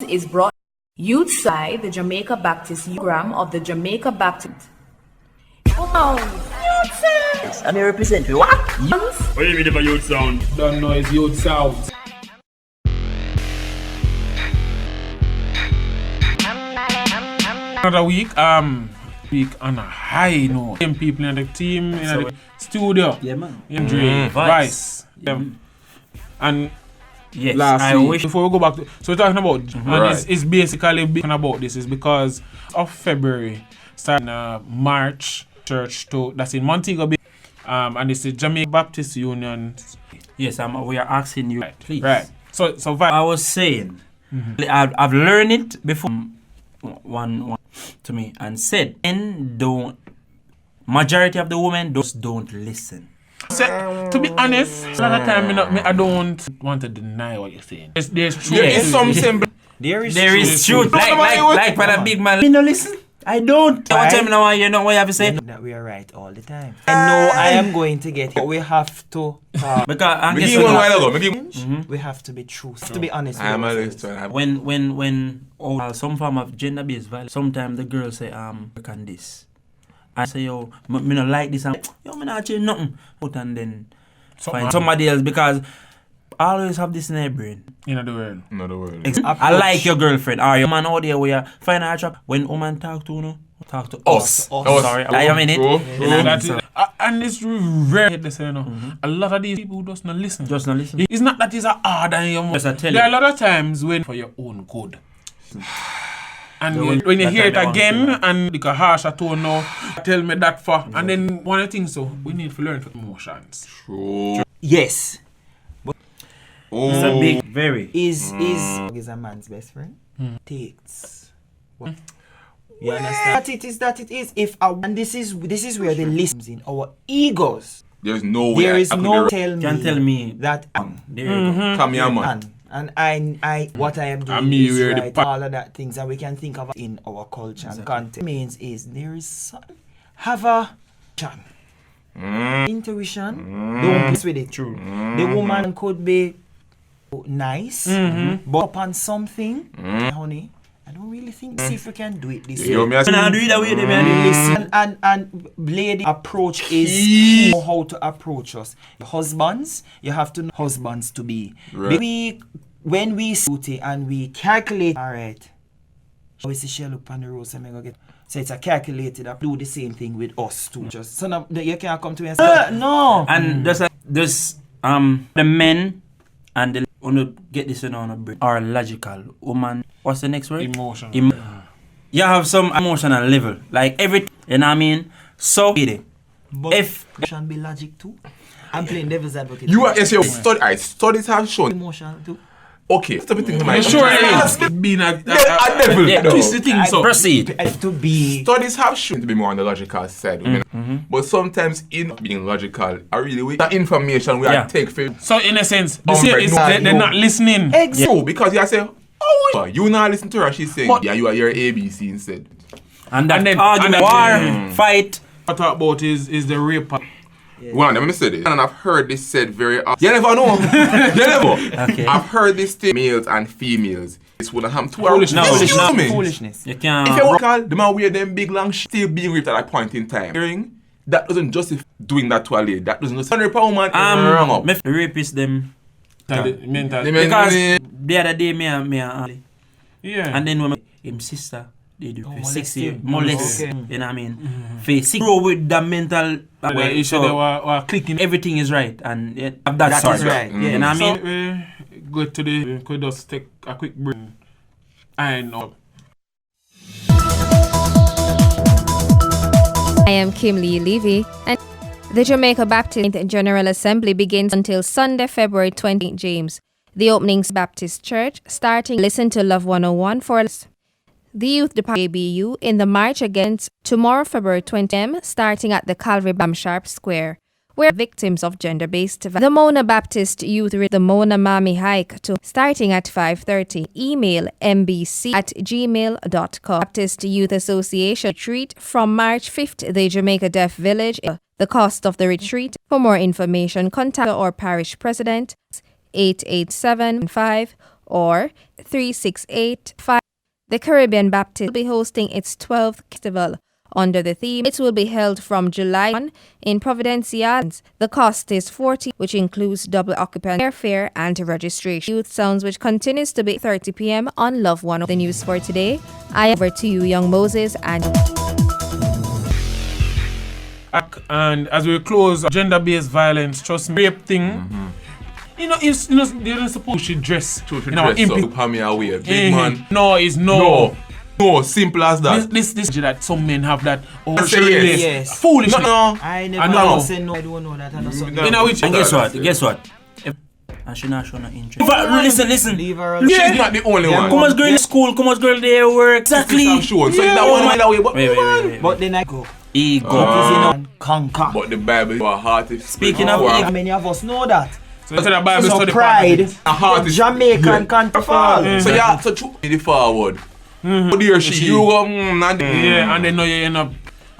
is brought youth by the Jamaica Baptist program of the Jamaica Baptist. I may represent you. What? What do you mean if a youth sound? Don't know it's youth sound. Another week on a high note. Same people in the team, in the studio. Yeah, man. Dre, Vice. And Yes, last I week, wish. before we go back to, so we're talking about, and it's basically talking about this is because of February, starting March church to, that's in Montego Bay, and it's the Jamaica Baptist Union. Yes, we are asking you, please. Right. So I was saying, I've learned it before. One to me and said, and majority of the women just don't listen. So, to be honest, a lot of time I don't want to deny what you're saying. There's truth. There is some symbol. There is truth. Like when a big man, you know, listen. I don't. What time now? You know what you have to say? That we are right all the time. I know I am going to get it, but we have to. Because We have to be true. To be honest. I am a with listener. when some form of gender-based violence, sometimes the girl say work on this. I say yo, me not like this. Yo, me not change nothing. But and then find somebody else because I always have this in their brain. In the world. Not the word. I like your girlfriend or your man out there where you find her attract. When woman talk to you, talk to us. Sorry, I mean it. That's it. And it's rare to say, a lot of these people just not listen. Just not listen. It's not that it's hard and your Yes, I tell there are a you. lot of times when for your own good. And when you that hear it time they again want and like a harsher tone now, tell me that for and then one of the things so we need to learn for emotions. True. Yes. It's a big, very. Is a man's best friend? Takes. What? You understand? That it is. And this is where the listens in our egos. There's no way. There is I could no be tell me that that there you go. Come here, man. and I what I am doing And me, is we're the right. All of that things that we can think of in our culture and context means is there is have a intuition. Don't piss with it. True. The woman could be nice, but upon something, honey, I don't really think. See if we can do it this way. Yo, me ask- Nah, do it that way, Listen, and lady approach is know how to approach us. Husbands, you have to know husbands to be. Right. When we duty and we calculate, all right. We see she look on the road, so go get. So it's a calculated. I do the same thing with us too. Just so now you can't come to me and say, no. And there's the men and the wanna get this on a brain are logical. Woman, what's the next word? Emotional. You have some emotional level, like everything. You know what I mean? So But if emotion be logic too. I'm playing devil's advocate. You are studies have shown. emotional too. Okay, stop thinking my I'm sure it is being a devil. yeah, No. twist the thing so. proceed. I have to be. Studies have shown to be more on the logical side, but sometimes in being logical, I really wish that information we Yeah. are take for So in a sense, they Umbre, say is no, they're no. not listening. True, because you say, oh, you not listen to her. She's saying, But- yeah, you are your ABC instead. And that And then- argument, and then- war, fight. What I talk about is the rape part. One, let me say this, and I've heard this said very often. You never know. You never. Okay. I've heard this thing, males and females. It's what I'm to Foolishness. Excuse me. Foolishness. You can't. If you want to call the man wear them big long still being raped at a point in time. Hearing that doesn't justify doing that to a lady. That doesn't justify 100 man wrong up. The rapist them Mental. because the other day me and Yeah. and then when him sister they do for 60 molested. molest. Okay. You know what I mean? For 60 grow with the mental Well, you said they were clicking. everything is right and of that sort. is right, yeah. You know what I So mean? we go to we could just take a quick break. I know. I am Kim Lee Levy, and the Jamaica Baptist General Assembly begins until Sunday, February 20th, James. The openings Baptist Church, starting Listen to Love 101 for the Youth Department ABU in the march against tomorrow, February 20th, starting at the Calvary Bamsharp Square, where victims of gender-based violence. The Mona Baptist Youth the Mona Mami Hike to starting at 5:30. Email mbc@gmail.com. Baptist Youth Association retreat from March 5th, the Jamaica Deaf Village. The cost of the retreat. For more information, contact our parish president 887-5 or 3685. The Caribbean Baptist will be hosting its 12th festival under the theme. It will be held from July 1 in Providencia. The cost is $40, which includes double occupancy, airfare, and registration. Youth Sounds, which continues to be 30 p.m. on Love One. The news for today. I over to you, Young Moses, and as we close, gender-based violence, trust me, rape thing. You're not supposed to dress. So me away. Big man. No, it's no. No, simple as that. This that some men have that. Oh, say yes. Foolish. No. I I never know. say no. I don't know that. I know something. You know which? And guess what? And she not showing no interest. Listen. Leave her alone. She's not the only one. Come on, girl in school. Come on, girl there work. Exactly. I'm sure. So that one went away. But Wait. But then I go. Ego. And conquer. But the Bible is a heart is Speaking of How ego. many of us know that? So the Bible So study pride, a heart is Jamaican can't fall. So you have to choose the forward. But there she, you go, not Yeah, and then no, you end up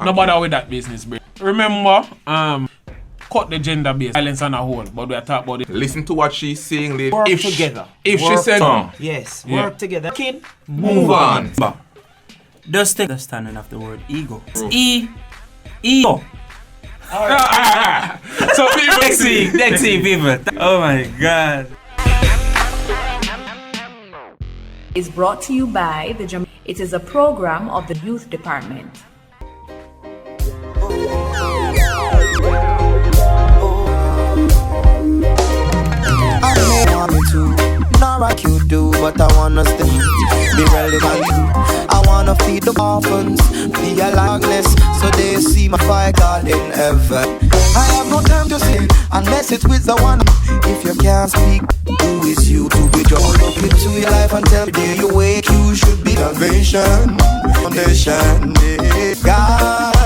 no bother with that business, bro. Remember, cut the gender-based violence on a whole, but we are talking about it. Listen to what she's saying, lady. Work together. If she Work said no, Yes, Yeah. work together. Kid, move on. Just take the understanding of the word ego. It's ego. So Next week, people. Oh my God. Is brought to you by the It is a program of the Youth Department. I don't want me to, not like you do, but I wanna stay, be relevant. I wanna feed the orphans, be a likeness, so they see my fire God in heaven. I have no time to sing, unless it's with the one. If you can't speak, who is you to be just look into your life and tell me day you wake, you should be salvation, foundation, yeah. God.